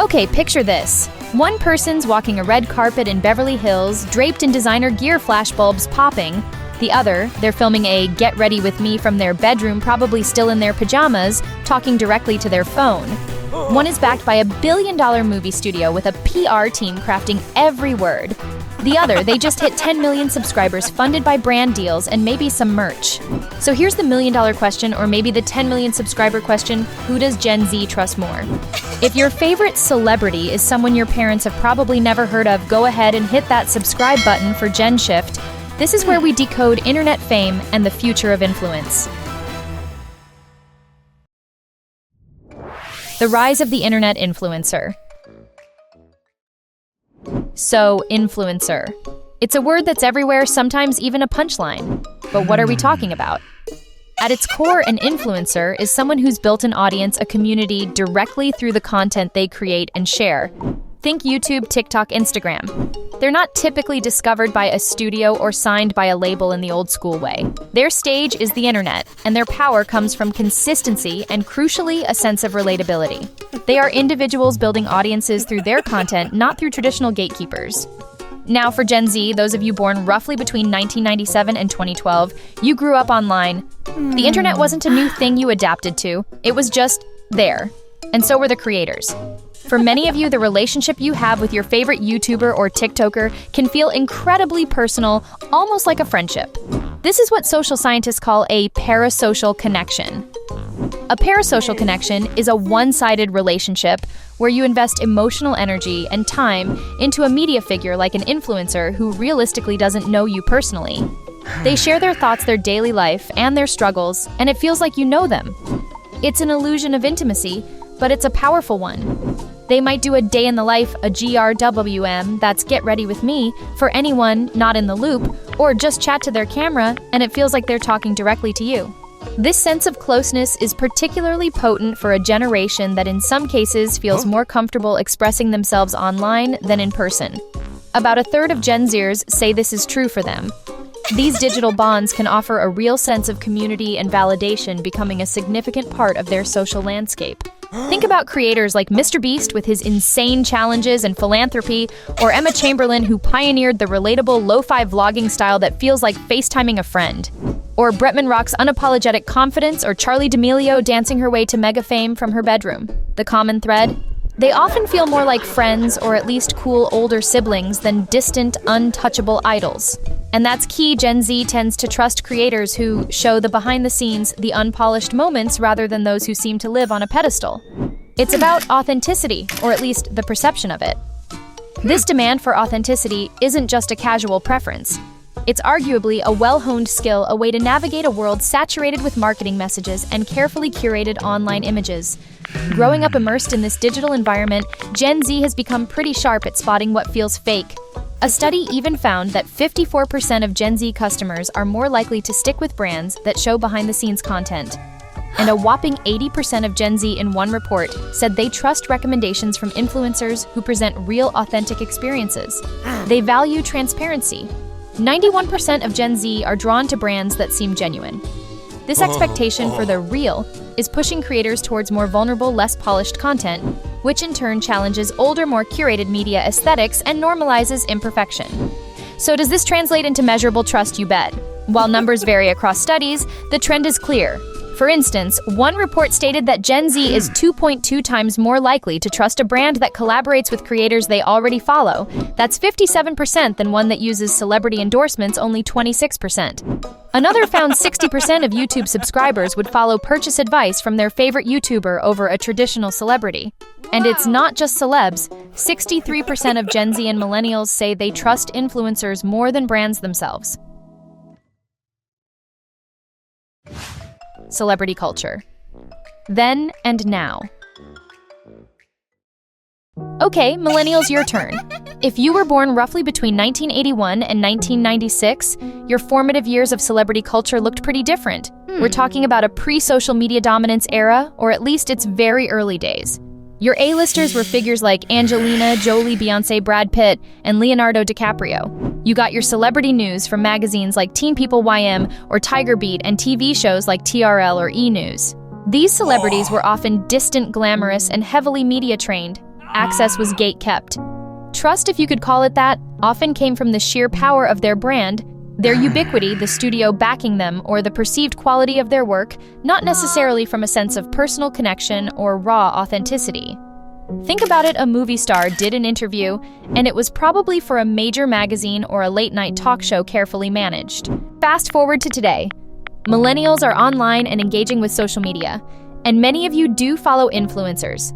Okay, picture this. One person's walking a red carpet in Beverly Hills, draped in designer gear, flashbulbs popping. The other, they're filming a get ready with me from their bedroom, probably still in their pajamas, talking directly to their phone. One is backed by $1 billion movie studio with a PR team crafting every word. The other, they just hit 10 million subscribers funded by brand deals and maybe some merch. So here's the $1 million question, or maybe the 10 million subscriber question: who does Gen Z trust more? If your favorite celebrity is someone your parents have probably never heard of, go ahead and hit that subscribe button for Gen Shift. This is where we decode internet fame and the future of influence. The rise of the internet influencer. So, influencer. It's a word that's everywhere, sometimes even a punchline. But what are we talking about? At its core, an influencer is someone who's built an audience, a community, directly through the content they create and share. Think YouTube, TikTok, Instagram. They're not typically discovered by a studio or signed by a label in the old school way. Their stage is the internet, and their power comes from consistency and, crucially, a sense of relatability. They are individuals building audiences through their content, not through traditional gatekeepers. Now for Gen Z, those of you born roughly between 1997 and 2012, you grew up online. The internet wasn't a new thing you adapted to, it was just there. And so were the creators. For many of you, the relationship you have with your favorite YouTuber or TikToker can feel incredibly personal, almost like a friendship. This is what social scientists call a parasocial connection. A parasocial connection is a one-sided relationship where you invest emotional energy and time into a media figure like an influencer who realistically doesn't know you personally. They share their thoughts, their daily life, and their struggles, and it feels like you know them. It's an illusion of intimacy, but it's a powerful one. They might do a day in the life, a GRWM, that's get ready with me, for anyone not in the loop, or just chat to their camera, and it feels like they're talking directly to you. This sense of closeness is particularly potent for a generation that in some cases feels more comfortable expressing themselves online than in person. About a third of Gen Zers say this is true for them. These digital bonds can offer a real sense of community and validation, becoming a significant part of their social landscape. Think about creators like Mr. Beast with his insane challenges and philanthropy, or Emma Chamberlain, who pioneered the relatable lo-fi vlogging style that feels like FaceTiming a friend. Or Bretman Rock's unapologetic confidence, or Charli D'Amelio dancing her way to mega fame from her bedroom. The common thread? They often feel more like friends, or at least cool older siblings, than distant, untouchable idols. And that's key. Gen Z tends to trust creators who show the behind the scenes, the unpolished moments, rather than those who seem to live on a pedestal. It's about authenticity, or at least the perception of it. This demand for authenticity isn't just a casual preference. It's arguably a well-honed skill, a way to navigate a world saturated with marketing messages and carefully curated online images. Growing up immersed in this digital environment, Gen Z has become pretty sharp at spotting what feels fake. A study even found that 54% of Gen Z customers are more likely to stick with brands that show behind-the-scenes content. And a whopping 80% of Gen Z in one report said they trust recommendations from influencers who present real, authentic experiences. They value transparency. 91% of Gen Z are drawn to brands that seem genuine. This expectation for the real is pushing creators towards more vulnerable, less polished content, which in turn challenges older, more curated media aesthetics and normalizes imperfection. So does this translate into measurable trust? You bet. While numbers vary across studies, the trend is clear. For instance, one report stated that Gen Z is 2.2 times more likely to trust a brand that collaborates with creators they already follow. That's 57% than one that uses celebrity endorsements, only 26%. Another found 60% of YouTube subscribers would follow purchase advice from their favorite YouTuber over a traditional celebrity. And it's not just celebs. 63% of Gen Z and millennials say they trust influencers more than brands themselves. Celebrity culture. Then and now. Okay, millennials, your turn. If you were born roughly between 1981 and 1996, your formative years of celebrity culture looked pretty different. We're talking about a pre-social media dominance era, or at least its very early days. Your A-listers were figures like Angelina Jolie, Beyoncé, Brad Pitt, and Leonardo DiCaprio. You got your celebrity news from magazines like Teen People YM or Tiger Beat, and TV shows like TRL or E! News. These celebrities were often distant, glamorous, and heavily media-trained. Access was gate-kept. Trust, if you could call it that, often came from the sheer power of their brand, their ubiquity, the studio backing them, or the perceived quality of their work, not necessarily from a sense of personal connection or raw authenticity. Think about it, a movie star did an interview, and it was probably for a major magazine or a late-night talk show carefully managed. Fast forward to today. Millennials are online and engaging with social media, and many of you do follow influencers.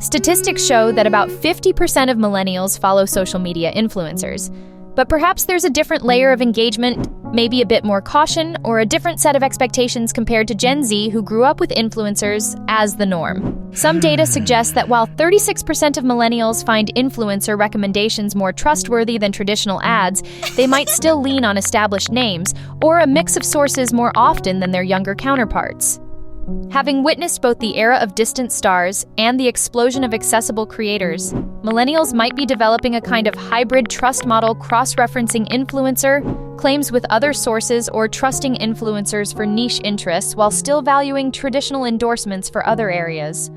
Statistics show that about 50% of millennials follow social media influencers. But perhaps there's a different layer of engagement, maybe a bit more caution, or a different set of expectations compared to Gen Z who grew up with influencers as the norm. Some data suggests that while 36% of millennials find influencer recommendations more trustworthy than traditional ads, they might still lean on established names or a mix of sources more often than their younger counterparts. Having witnessed both the era of distant stars and the explosion of accessible creators, millennials might be developing a kind of hybrid trust model cross-referencing influencer claims with other sources or trusting influencers for niche interests while still valuing traditional endorsements for other areas.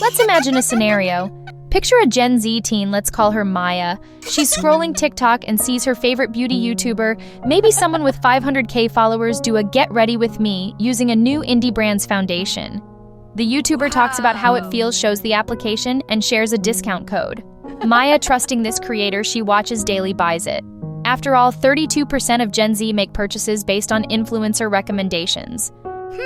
Let's imagine a scenario. Picture a Gen Z teen, let's call her Maya. She's scrolling TikTok and sees her favorite beauty YouTuber, maybe someone with 500K followers, do a get ready with me using a new indie brand's foundation. The YouTuber talks about how it feels, shows the application, and shares a discount code. Maya, trusting this creator she watches daily, buys it. After all, 32% of Gen Z make purchases based on influencer recommendations.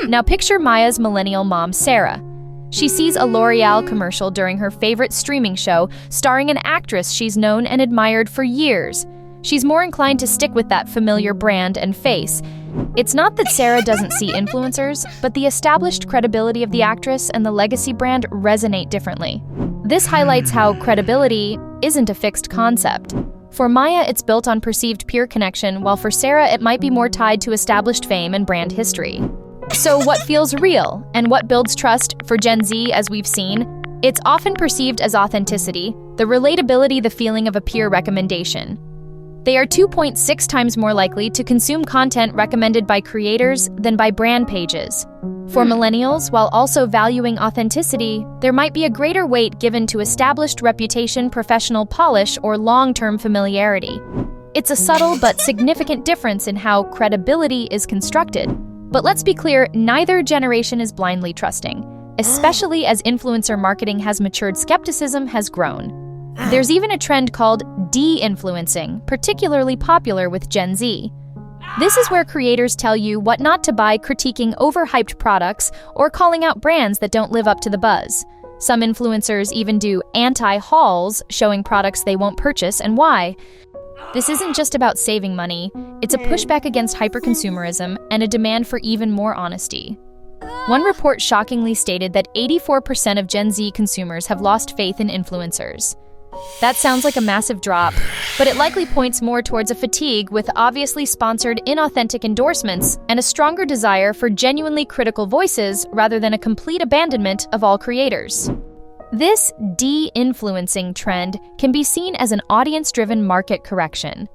Now picture Maya's millennial mom, Sarah. She sees a L'Oreal commercial during her favorite streaming show, starring an actress she's known and admired for years. She's more inclined to stick with that familiar brand and face. It's not that Sarah doesn't see influencers, but the established credibility of the actress and the legacy brand resonate differently. This highlights how credibility isn't a fixed concept. For Maya, it's built on perceived peer connection, while for Sarah, it might be more tied to established fame and brand history. So what feels real and what builds trust for Gen Z, as we've seen? It's often perceived as authenticity, the relatability, the feeling of a peer recommendation. They are 2.6 times more likely to consume content recommended by creators than by brand pages. For millennials, while also valuing authenticity, there might be a greater weight given to established reputation, professional polish, or long-term familiarity. It's a subtle but significant difference in how credibility is constructed. But let's be clear, neither generation is blindly trusting. Especially as influencer marketing has matured, skepticism has grown. There's even a trend called de-influencing, particularly popular with Gen Z. This is where creators tell you what not to buy, critiquing overhyped products, or calling out brands that don't live up to the buzz. Some influencers even do anti-hauls, showing products they won't purchase and why. This isn't just about saving money, it's a pushback against hyperconsumerism and a demand for even more honesty. One report shockingly stated that 84% of Gen Z consumers have lost faith in influencers. That sounds like a massive drop, but it likely points more towards a fatigue with obviously sponsored, inauthentic endorsements and a stronger desire for genuinely critical voices rather than a complete abandonment of all creators. This de-influencing trend can be seen as an audience-driven market correction.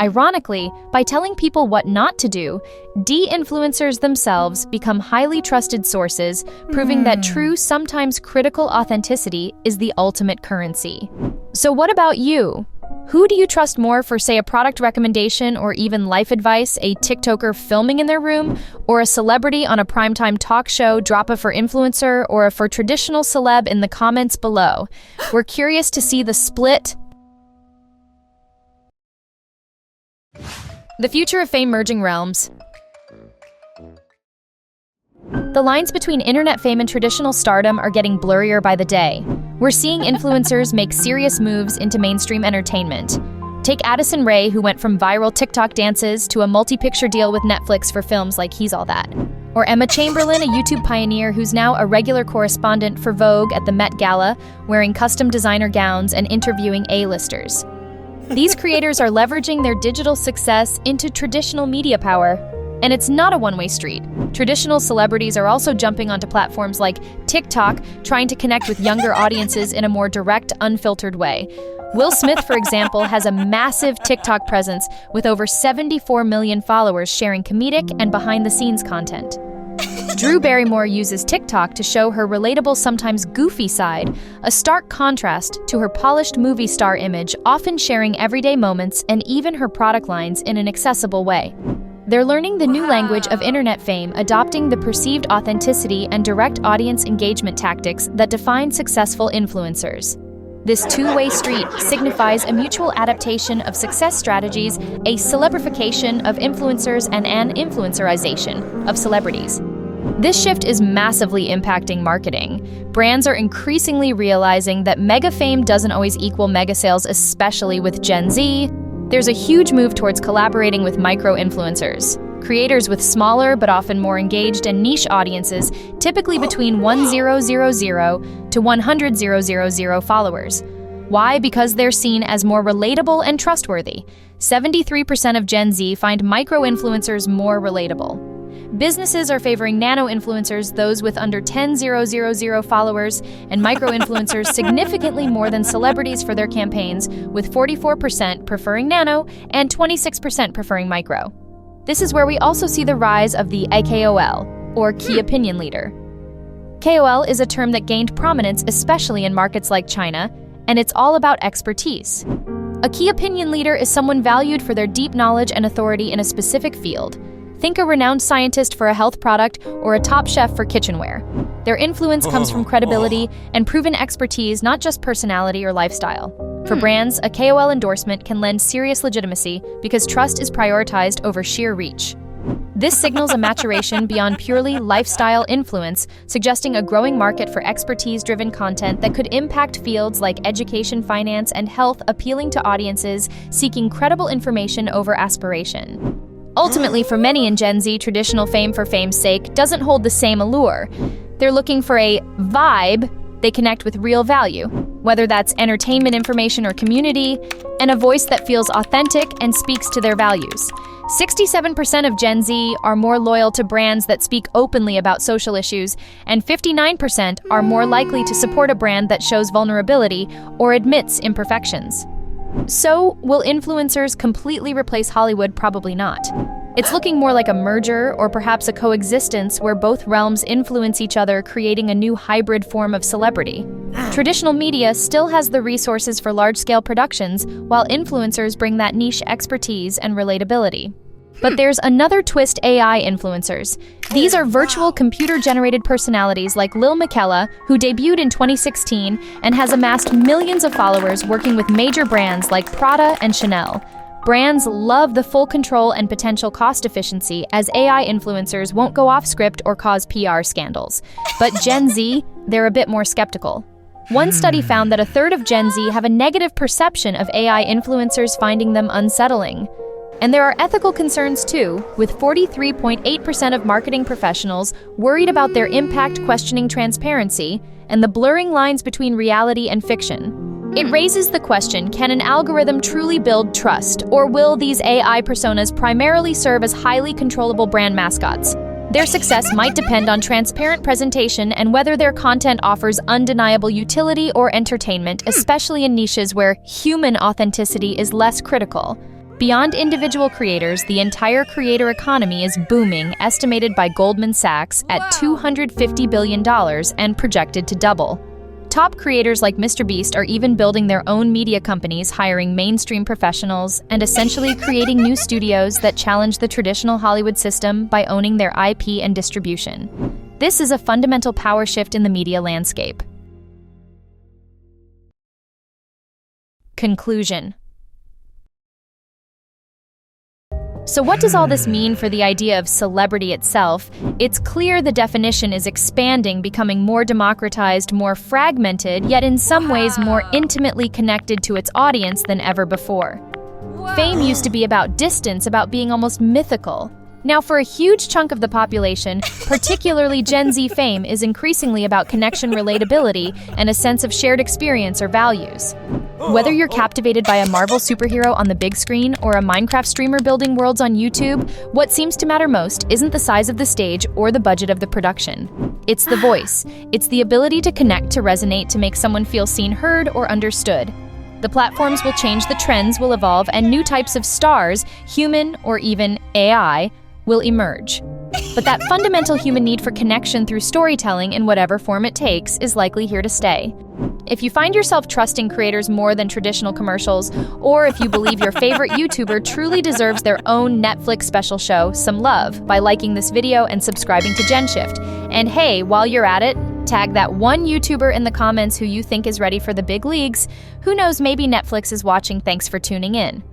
Ironically, by telling people what not to do, de-influencers themselves become highly trusted sources, proving that true, sometimes critical authenticity is the ultimate currency. So what about you? Who do you trust more for, say, a product recommendation or even life advice, a TikToker filming in their room, or a celebrity on a primetime talk show, drop a for influencer, or a for traditional celeb in the comments below? We're curious to see the split. The future of fame merging realms. The lines between internet fame and traditional stardom are getting blurrier by the day. We're seeing influencers make serious moves into mainstream entertainment. Take Addison Rae, who went from viral TikTok dances to a multi-picture deal with Netflix for films like He's All That. Or Emma Chamberlain, a YouTube pioneer who's now a regular correspondent for Vogue at the Met Gala, wearing custom designer gowns and interviewing A-listers. These creators are leveraging their digital success into traditional media power. And it's not a one-way street. Traditional celebrities are also jumping onto platforms like TikTok, trying to connect with younger audiences in a more direct, unfiltered way. Will Smith, for example, has a massive TikTok presence with over 74 million followers sharing comedic and behind-the-scenes content. Drew Barrymore uses TikTok to show her relatable, sometimes goofy side, a stark contrast to her polished movie star image, often sharing everyday moments and even her product lines in an accessible way. They're learning the new language of internet fame, adopting the perceived authenticity and direct audience engagement tactics that define successful influencers. This two-way street signifies a mutual adaptation of success strategies, a celebrification of influencers, and an influencerization of celebrities. This shift is massively impacting marketing. Brands are increasingly realizing that mega fame doesn't always equal mega sales, especially with Gen Z. There's a huge move towards collaborating with micro-influencers, creators with smaller but often more engaged and niche audiences, typically between 1,000 to 100,000 followers. Why? Because they're seen as more relatable and trustworthy. 73% of Gen Z find micro-influencers more relatable. Businesses are favoring nano-influencers, those with under 10,000 followers, and micro-influencers significantly more than celebrities for their campaigns, with 44% preferring nano and 26% preferring micro. This is where we also see the rise of the KOL, or Key Opinion Leader. KOL is a term that gained prominence especially in markets like China, and it's all about expertise. A key opinion leader is someone valued for their deep knowledge and authority in a specific field. Think a renowned scientist for a health product or a top chef for kitchenware. Their influence comes from credibility and proven expertise, not just personality or lifestyle. For brands, a KOL endorsement can lend serious legitimacy because trust is prioritized over sheer reach. This signals a maturation beyond purely lifestyle influence, suggesting a growing market for expertise-driven content that could impact fields like education, finance, and health, appealing to audiences seeking credible information over aspiration. Ultimately, for many in Gen Z, traditional fame for fame's sake doesn't hold the same allure. They're looking for a vibe they connect with real value, whether that's entertainment, information, or community, and a voice that feels authentic and speaks to their values. 67% of Gen Z are more loyal to brands that speak openly about social issues, and 59% are more likely to support a brand that shows vulnerability or admits imperfections. So, will influencers completely replace Hollywood? Probably not. It's looking more like a merger or perhaps a coexistence where both realms influence each other, creating a new hybrid form of celebrity. Traditional media still has the resources for large-scale productions, while influencers bring that niche expertise and relatability. But there's another twist: AI influencers. These are virtual computer-generated personalities like Lil Miquela, who debuted in 2016 and has amassed millions of followers, working with major brands like Prada and Chanel. Brands love the full control and potential cost efficiency, as AI influencers won't go off script or cause PR scandals. But Gen Z, they're a bit more skeptical. One study found that a third of Gen Z have a negative perception of AI influencers, finding them unsettling. And there are ethical concerns too, with 43.8% of marketing professionals worried about their impact, questioning transparency and the blurring lines between reality and fiction. It raises the question, can an algorithm truly build trust, or will these AI personas primarily serve as highly controllable brand mascots? Their success might depend on transparent presentation and whether their content offers undeniable utility or entertainment, especially in niches where human authenticity is less critical. Beyond individual creators, the entire creator economy is booming, estimated by Goldman Sachs at $250 billion and projected to double. Top creators like MrBeast are even building their own media companies, hiring mainstream professionals, and essentially creating new studios that challenge the traditional Hollywood system by owning their IP and distribution. This is a fundamental power shift in the media landscape. Conclusion. So what does all this mean for the idea of celebrity itself? It's clear the definition is expanding, becoming more democratized, more fragmented, yet in some ways more intimately connected to its audience than ever before. Fame used to be about distance, about being almost mythical. Now, for a huge chunk of the population, particularly Gen Z, fame is increasingly about connection, relatability, and a sense of shared experience or values. Whether you're captivated by a Marvel superhero on the big screen or a Minecraft streamer building worlds on YouTube, what seems to matter most isn't the size of the stage or the budget of the production. It's the voice. It's the ability to connect, to resonate, to make someone feel seen, heard, or understood. The platforms will change, the trends will evolve, and new types of stars, human or even AI, will emerge. But that fundamental human need for connection through storytelling in whatever form it takes is likely here to stay. If you find yourself trusting creators more than traditional commercials, or if you believe your favorite YouTuber truly deserves their own Netflix special show, some love by liking this video and subscribing to GenShift. And hey, while you're at it, tag that one YouTuber in the comments who you think is ready for the big leagues. Who knows, maybe Netflix is watching. Thanks for tuning in.